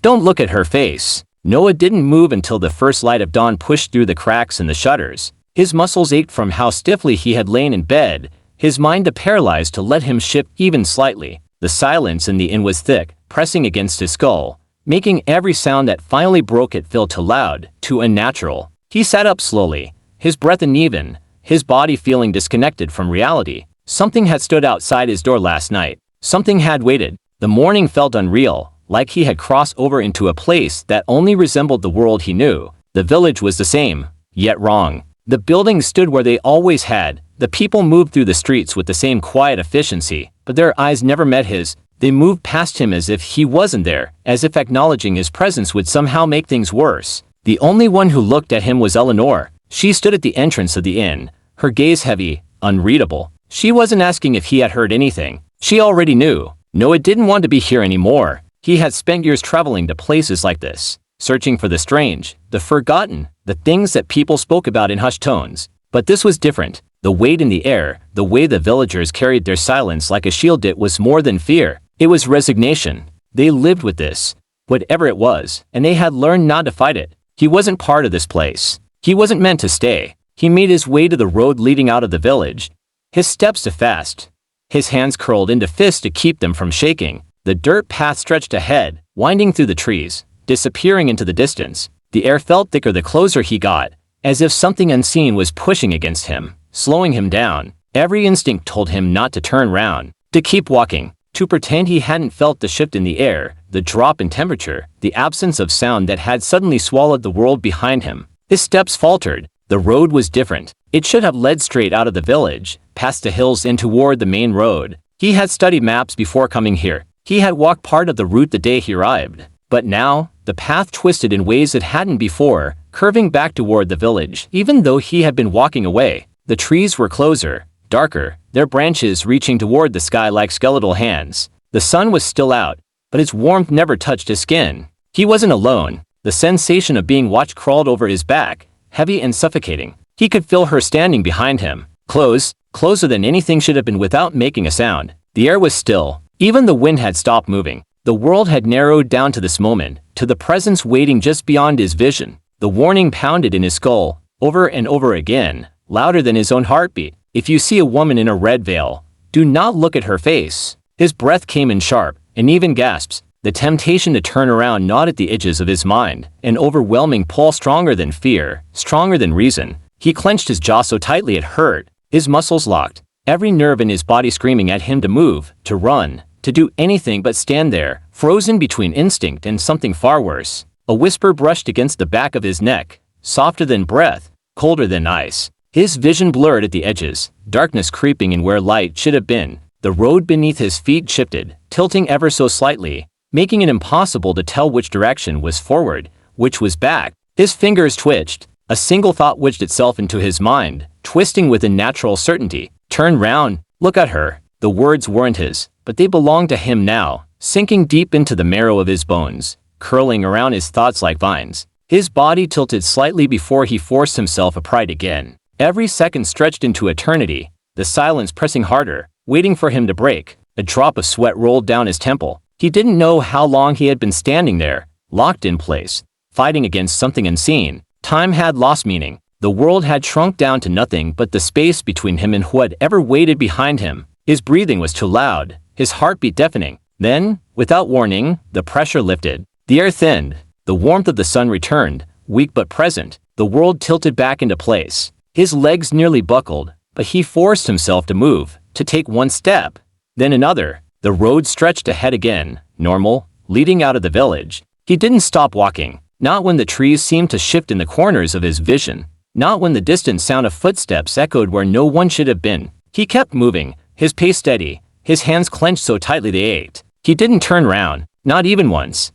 "Don't look at her face." Noah didn't move until the first light of dawn pushed through the cracks in the shutters. His muscles ached from how stiffly he had lain in bed, his mind paralyzed to let him shift even slightly. The silence in the inn was thick, pressing against his skull, making every sound that finally broke it feel too loud, too unnatural. He sat up slowly, his breath uneven, his body feeling disconnected from reality. Something had stood outside his door last night. Something had waited. The morning felt unreal, like he had crossed over into a place that only resembled the world he knew. The village was the same, yet wrong. The buildings stood where they always had. The people moved through the streets with the same quiet efficiency, but their eyes never met his. They moved past him as if he wasn't there, as if acknowledging his presence would somehow make things worse. The only one who looked at him was Eleanor. She stood at the entrance of the inn, her gaze heavy, unreadable. She wasn't asking if he had heard anything. She already knew. Noah didn't want to be here anymore. He had spent years traveling to places like this, searching for the strange, the forgotten, the things that people spoke about in hushed tones. But this was different. The weight in the air, the way the villagers carried their silence like a shield, it was more than fear. It was resignation. They lived with this, whatever it was, and they had learned not to fight it. He wasn't part of this place. He wasn't meant to stay. He made his way to the road leading out of the village, his steps too fast, his hands curled into fists to keep them from shaking. The dirt path stretched ahead, winding through the trees, disappearing into the distance. The air felt thicker the closer he got, as if something unseen was pushing against him, slowing him down. Every instinct told him not to turn round, to keep walking, to pretend he hadn't felt the shift in the air, the drop in temperature, the absence of sound that had suddenly swallowed the world behind him. His steps faltered. The road was different. It should have led straight out of the village, past the hills and toward the main road. He had studied maps before coming here. He had walked part of the route the day he arrived. But now, the path twisted in ways it hadn't before, curving back toward the village, even though he had been walking away. The trees were closer, darker, their branches reaching toward the sky like skeletal hands. The sun was still out, but its warmth never touched his skin. He wasn't alone. The sensation of being watched crawled over his back, heavy and suffocating. He could feel her standing behind him, close, closer than anything should have been without making a sound. The air was still. Even the wind had stopped moving. The world had narrowed down to this moment, to the presence waiting just beyond his vision. The warning pounded in his skull, over and over again, louder than his own heartbeat. If you see a woman in a red veil, do not look at her face. His breath came in sharp, uneven gasps. The temptation to turn around gnawed at the edges of his mind, an overwhelming pull stronger than fear, stronger than reason. He clenched his jaw so tightly it hurt, his muscles locked, every nerve in his body screaming at him to move, to run, to do anything but stand there, frozen between instinct and something far worse. A whisper brushed against the back of his neck, softer than breath, colder than ice. His vision blurred at the edges, darkness creeping in where light should have been. The road beneath his feet shifted, tilting ever so slightly, making it impossible to tell which direction was forward, which was back. His fingers twitched. A single thought wedged itself into his mind, twisting with unnatural certainty. Turn round, look at her. The words weren't his, but they belonged to him now, sinking deep into the marrow of his bones, curling around his thoughts like vines. His body tilted slightly before he forced himself upright again. Every second stretched into eternity, the silence pressing harder, waiting for him to break. A drop of sweat rolled down his temple. He didn't know how long he had been standing there, locked in place, fighting against something unseen. Time had lost meaning. The world had shrunk down to nothing but the space between him and whatever waited behind him. His breathing was too loud, his heartbeat deafening. Then, without warning, the pressure lifted. The air thinned. The warmth of the sun returned, weak but present. The world tilted back into place. His legs nearly buckled, but he forced himself to move, to take one step, then another. The road stretched ahead again, normal, leading out of the village. He didn't stop walking, not when the trees seemed to shift in the corners of his vision, not when the distant sound of footsteps echoed where no one should have been. He kept moving, his pace steady, his hands clenched so tightly they ached. He didn't turn round, not even once.